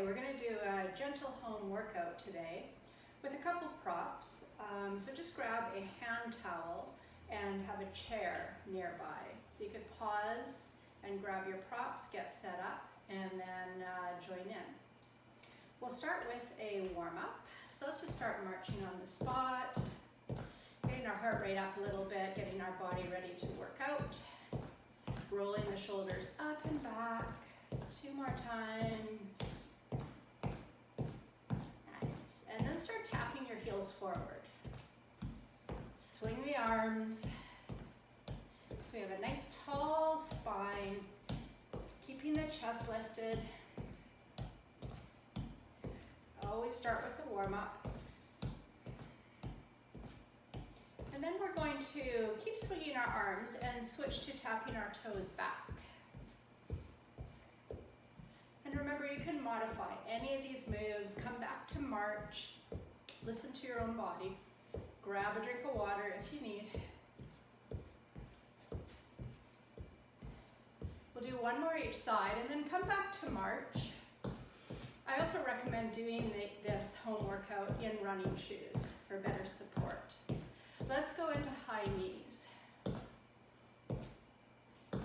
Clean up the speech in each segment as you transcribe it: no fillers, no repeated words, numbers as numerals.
Okay, we're going to do a gentle home workout today with a couple props. So just grab a hand towel and have a chair nearby. So you could pause and grab your props, get set up, and then join in. We'll start with a warm-up. So let's just start marching on the spot, getting our heart rate up a little bit, getting our body ready to work out, rolling the shoulders up and back. 2 more times. Nice. And then start tapping your heels forward. Swing the arms. So we have a nice tall spine, keeping the chest lifted. Always start with the warm-up. And then we're going to keep swinging our arms and switch to tapping our toes back. And remember, you can modify any of these moves. Come back to march. Listen to your own body. Grab a drink of water if you need. We'll do 1 more each side and then come back to march. I also recommend doing this home workout in running shoes for better support. Let's go into high knees.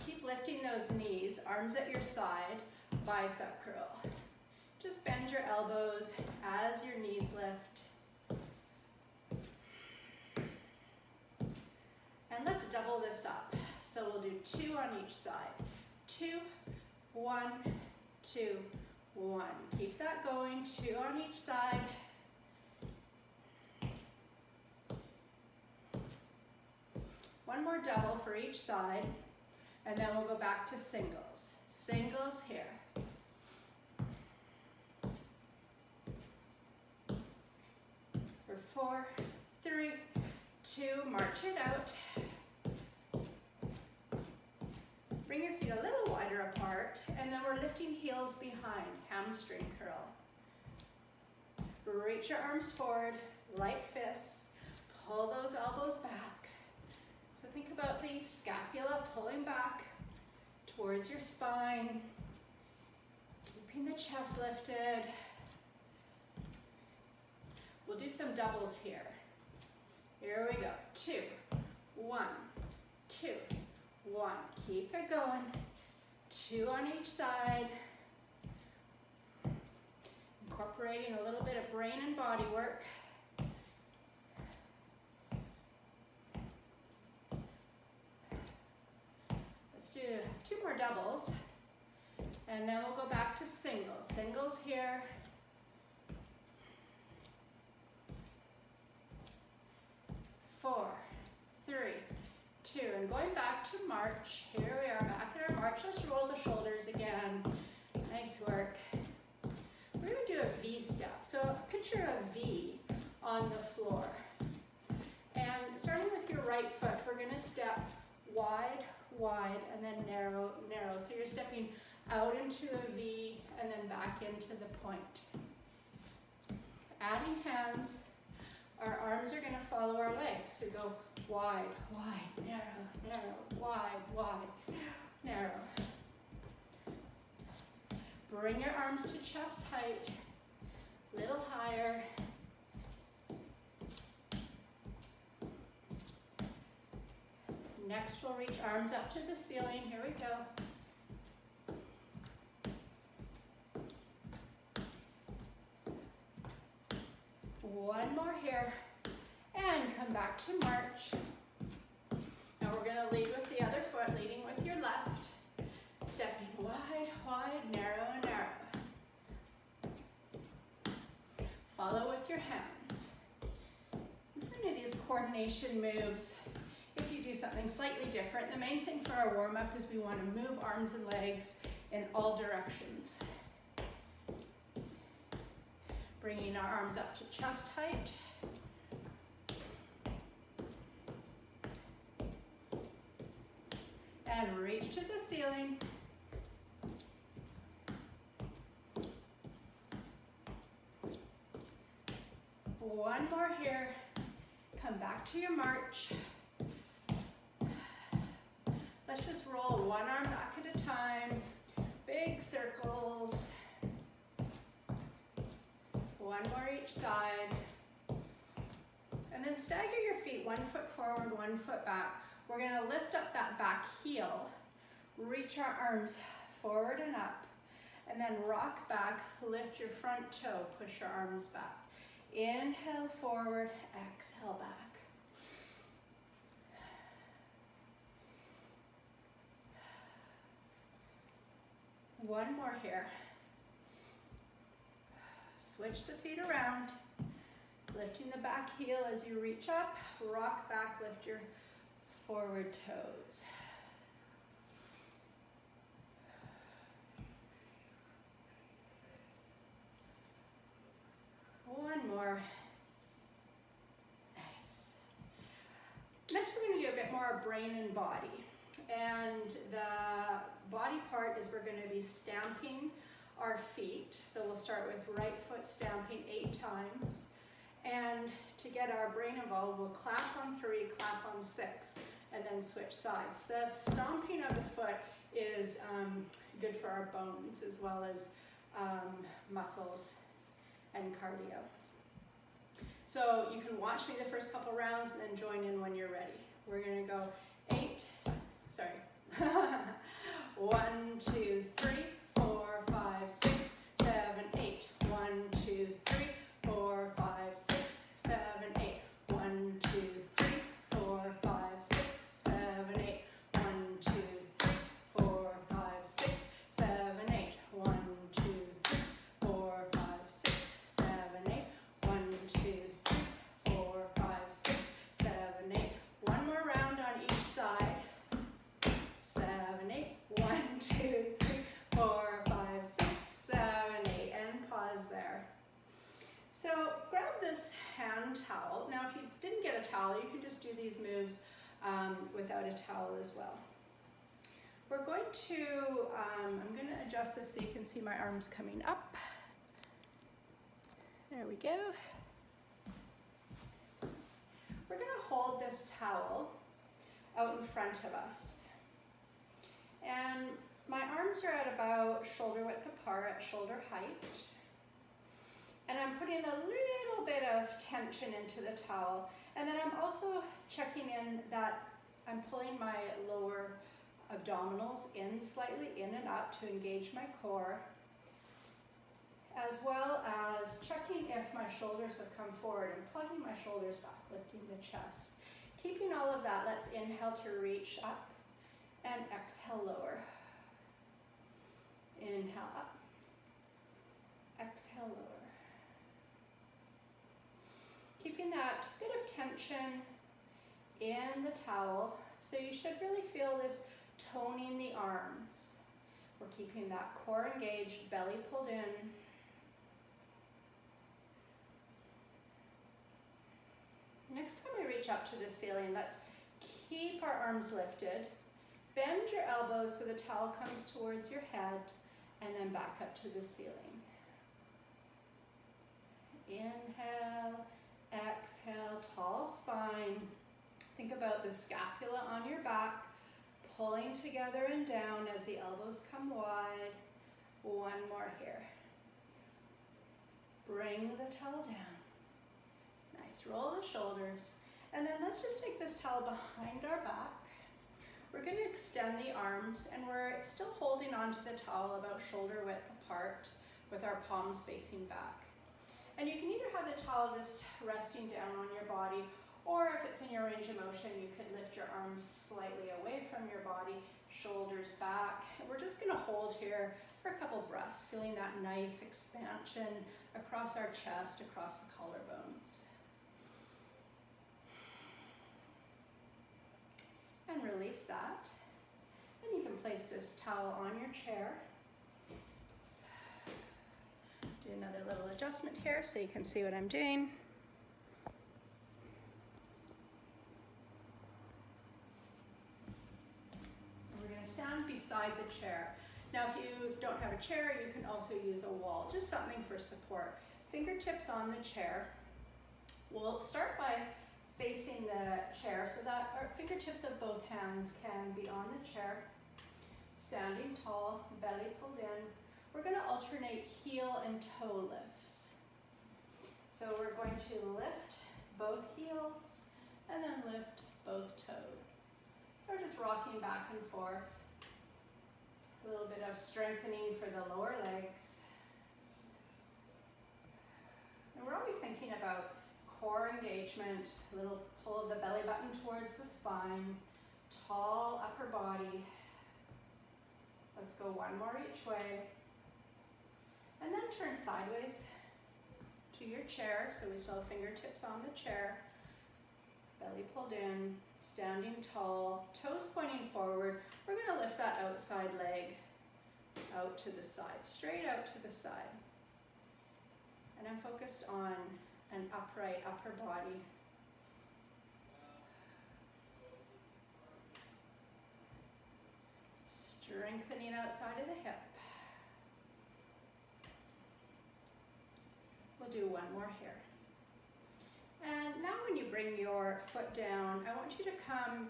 Keep lifting those knees, arms at your side, bicep curl. Just bend your elbows as your knees lift. And let's double this up. So we'll do 2 on each side. 2, 1, 2, 1. Keep that going. 2 on each side. One more double for each side, and then we'll go back to singles. Singles here. For 4, 3, 2, march it out. Bring your feet a little wider apart, and then we're lifting heels behind, hamstring curl. Reach your arms forward, light fists, pull those elbows back. So think about the scapula pulling back towards your spine, keeping the chest lifted. We'll do some doubles here. Here we go. 2, 1, 2, 1. Keep it going. 2 on each side. Incorporating a little bit of brain and body work. Let's do 2 more doubles. And then we'll go back to singles. Singles here. 4, 3, 2, and going back to march. Here we are, back in our march. Let's roll the shoulders again. Nice work. We're going to do a V step. So picture a V on the floor. And starting with your right foot, we're going to step wide, wide, and then narrow, narrow. So you're stepping out into a V and then back into the point. Adding hands. Our arms are going to follow our legs. We go wide, wide, narrow, narrow, wide, wide, narrow. Bring your arms to chest height, little higher. Next, we'll reach arms up to the ceiling. Here we go. One more here, and come back to march. Now we're going to lead with the other foot, leading with your left, stepping wide, wide, narrow, narrow. Follow with your hands. And for any of these coordination moves, if you do something slightly different, the main thing for our warm-up is we want to move arms and legs in all directions. Bringing our arms up to chest height. And reach to the ceiling. One more here. Come back to your march. Let's just roll one arm back at a time. Big circles. One more each side. And then stagger your feet, 1 foot forward, 1 foot back. We're gonna lift up that back heel, reach our arms forward and up, and then rock back, lift your front toe, push your arms back. Inhale forward, exhale back. One more here. Switch the feet around, lifting the back heel as you reach up, rock back, lift your forward toes. One more. Nice. Next we're going to do a bit more brain and body. And the body part is we're going to be stamping our feet. So we'll start with right foot stamping 8 times. And to get our brain involved, we'll clap on 3, clap on 6, and then switch sides. The stomping of the foot is good for our bones as well as muscles and cardio. So you can watch me the first couple rounds and then join in when you're ready. We're going to go 1, 2, 3, 4, 5, 6, 7, 8. 1, 2, 3, 4, 5, 6, 7, 8. 1, 2, 3, 4, 5, 6, 7, 8. 1, 2, 3, 4, 5, 6, 7, 8. 1, 2, 3, 4, 5, 6, 7, 8. 1, 2, 3, 4, 5, 6, 7, 8. One more round on each side. 7, 8. 1, 2, 3, 4, 5, 6, 7, 8. And pause there. So grab this hand towel. Now if you didn't get a towel, you can just do these moves without a towel as well. We're going to, I'm going to adjust this so you can see my arms coming up. There we go. We're going to hold this towel out in front of us. And my arms are at about shoulder width apart, at shoulder height. And I'm putting a little bit of tension into the towel. And then I'm also checking in that I'm pulling my lower abdominals in slightly, in and up, to engage my core, as well as checking if my shoulders have come forward and plugging my shoulders back, lifting the chest. Keeping all of that, let's inhale to reach up and exhale lower. Inhale up, exhale lower. Keeping that bit of tension in the towel, so you should really feel this toning the arms. We're keeping that core engaged, belly pulled in. Next time we reach up to the ceiling, let's keep our arms lifted. Bend your elbows so the towel comes towards your head, and then back up to the ceiling. Inhale, exhale, tall spine. Think about the scapula on your back, pulling together and down as the elbows come wide. One more here. Bring the towel down. Nice, roll the shoulders. And then let's just take this towel behind our back. We're going to extend the arms, and we're still holding onto the towel about shoulder width apart with our palms facing back. And you can either have the towel just resting down on your body, or if it's in your range of motion, you could lift your arms slightly away from your body, shoulders back. And we're just going to hold here for a couple breaths, feeling that nice expansion across our chest, across the collarbones. And release that. And you can place this towel on your chair. Do another little adjustment here so you can see what I'm doing. And we're going to stand beside the chair. Now if you don't have a chair, you can also use a wall, just something for support. Fingertips on the chair. We'll start by facing the chair so that our fingertips of both hands can be on the chair. Standing tall, belly pulled in. We're going to alternate heel and toe lifts. So we're going to lift both heels and then lift both toes. So we're just rocking back and forth. A little bit of strengthening for the lower legs. And we're always thinking about core engagement, a little pull of the belly button towards the spine, tall upper body. Let's go one more each way. And then turn sideways to your chair, so we still have fingertips on the chair. Belly pulled in, standing tall, toes pointing forward. We're going to lift that outside leg out to the side, straight out to the side. And I'm focused on an upright upper body. Strengthening outside of the hip. We'll do one more here. And now when you bring your foot down, I want you to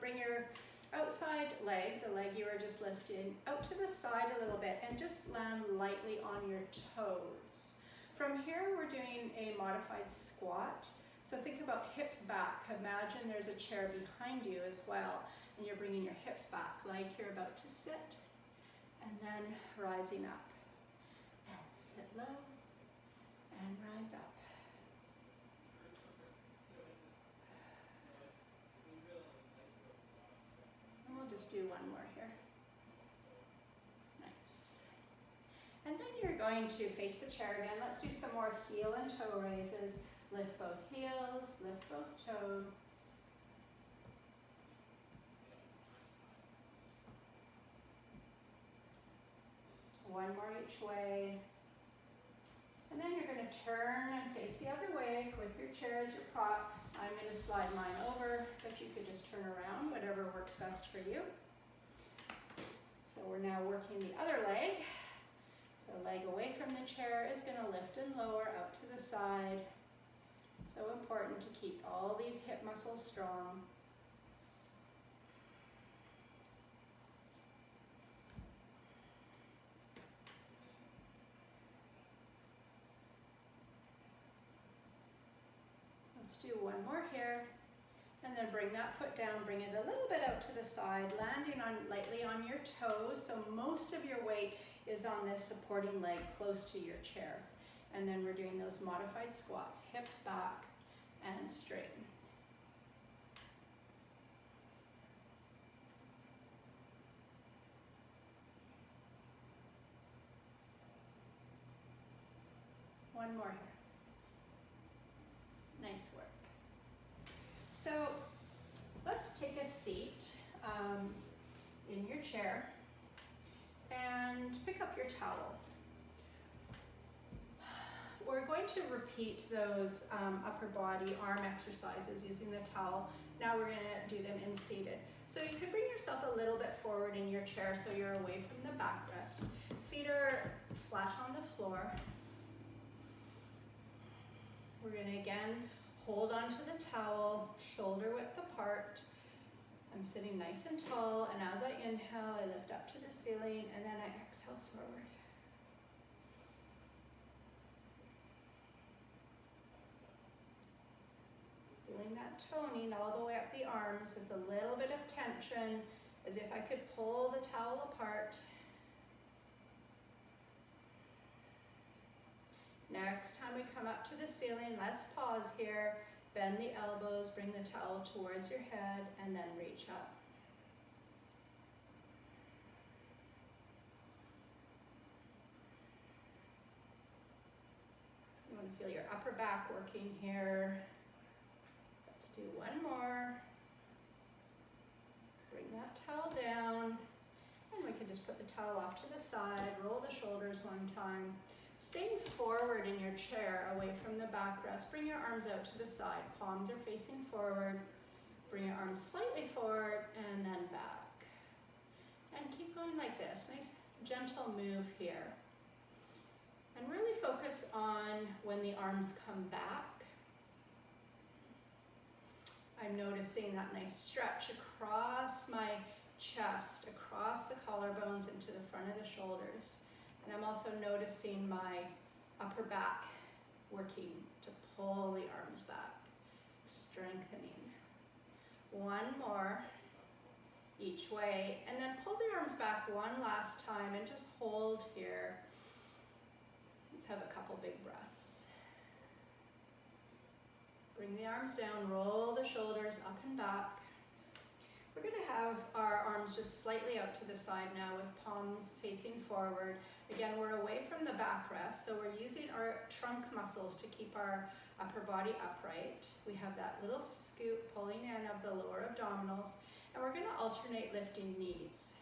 bring your outside leg, the leg you were just lifting, out to the side a little bit and just land lightly on your toes. From here, we're doing a modified squat. So think about hips back. Imagine there's a chair behind you as well, and you're bringing your hips back like you're about to sit, and then rising up. And sit low, and rise up. And we'll just do one more here. Nice. And then you're going to face the chair again. Let's do some more heel and toe raises. Lift both heels, lift both toes. One more each way. And then you're going to turn and face the other way with your chair as your prop. I'm going to slide mine over, but you could just turn around, whatever works best for you. So we're now working the other leg. So leg away from the chair is going to lift and lower out to the side. So important to keep all these hip muscles strong. Let's do one more here, and then bring that foot down, bring it a little bit out to the side, landing lightly on your toes, so most of your weight is on this supporting leg close to your chair. And then we're doing those modified squats, hips back and straighten. One more here. Nice work. So let's take a seat in your chair and pick up your towel. We're going to repeat those upper body arm exercises using the towel. Now we're going to do them in seated. So you could bring yourself a little bit forward in your chair so you're away from the backrest. Feet are flat on the floor. We're going to again hold onto the towel, shoulder width apart. I'm sitting nice and tall, and as I inhale, I lift up to the ceiling, and then I exhale forward. Feeling that toning all the way up the arms with a little bit of tension, as if I could pull the towel apart. Next time we come up to the ceiling, let's pause here, bend the elbows, bring the towel towards your head, and then reach up. You want to feel your upper back working here. Let's do one more. Bring that towel down, and we can just put the towel off to the side, roll the shoulders one time. Staying forward in your chair, away from the backrest. Bring your arms out to the side. Palms are facing forward. Bring your arms slightly forward and then back. And keep going like this. Nice gentle move here. And really focus on when the arms come back. I'm noticing that nice stretch across my chest, across the collarbones into the front of the shoulders. And I'm also noticing my upper back working to pull the arms back, strengthening. One more each way, and then pull the arms back one last time and just hold here. Let's have a couple big breaths. Bring the arms down, roll the shoulders up and back. We're going to have our arms just slightly out to the side now with palms facing forward. Again, we're away from the backrest, so we're using our trunk muscles to keep our upper body upright. We have that little scoop pulling in of the lower abdominals, and we're going to alternate lifting knees.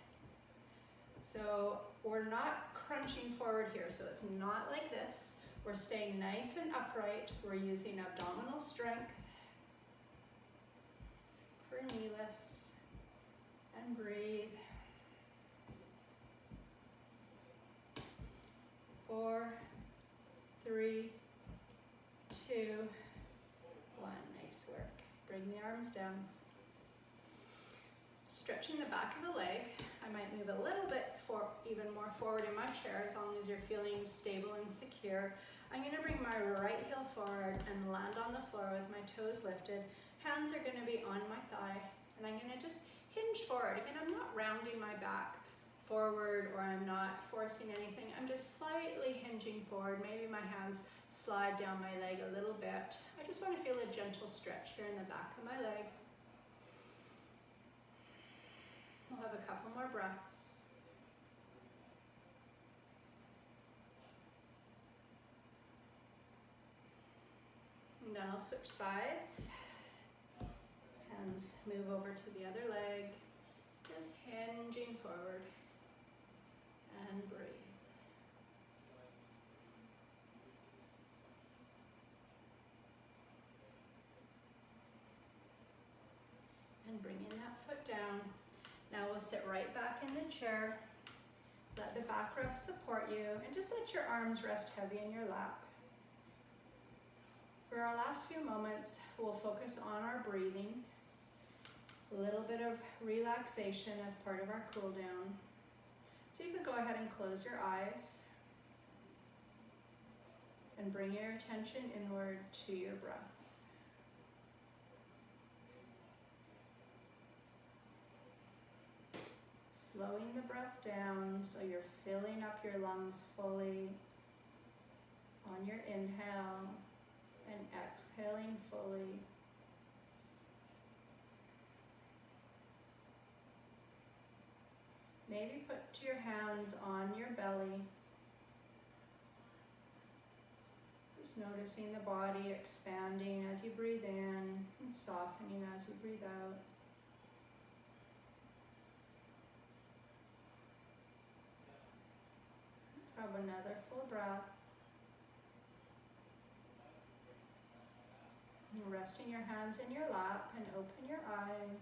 So we're not crunching forward here, so it's not like this. We're staying nice and upright. We're using abdominal strength for knee lifts. And breathe. 4, 3, 2, 1. Nice work. Bring the arms down. Stretching the back of the leg. I might move a little bit even more forward in my chair as long as you're feeling stable and secure. I'm going to bring my right heel forward and land on the floor with my toes lifted. Hands are going to be on my thigh, and I'm going to just hinge forward. Again, I'm not rounding my back forward or I'm not forcing anything. I'm just slightly hinging forward. Maybe my hands slide down my leg a little bit. I just want to feel a gentle stretch here in the back of my leg. We'll have a couple more breaths. And then I'll switch sides. Hands move over to the other leg, just hinging forward, and breathe. And bringing that foot down. Now we'll sit right back in the chair, let the backrest support you, and just let your arms rest heavy in your lap. For our last few moments, we'll focus on our breathing. A little bit of relaxation as part of our cool down. So you can go ahead and close your eyes and bring your attention inward to your breath. Slowing the breath down so you're filling up your lungs fully on your inhale and exhaling fully. Maybe put your hands on your belly. Just noticing the body expanding as you breathe in and softening as you breathe out. Let's have another full breath. And resting your hands in your lap and open your eyes.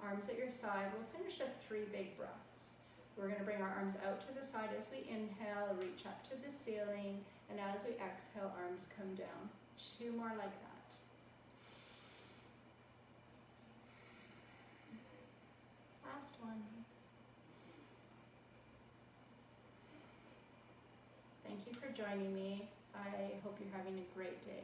Arms at your side. We'll finish with 3 big breaths. We're going to bring our arms out to the side as we inhale, reach up to the ceiling, and as we exhale, arms come down. 2 more like that. Last one. Thank you for joining me. I hope you're having a great day.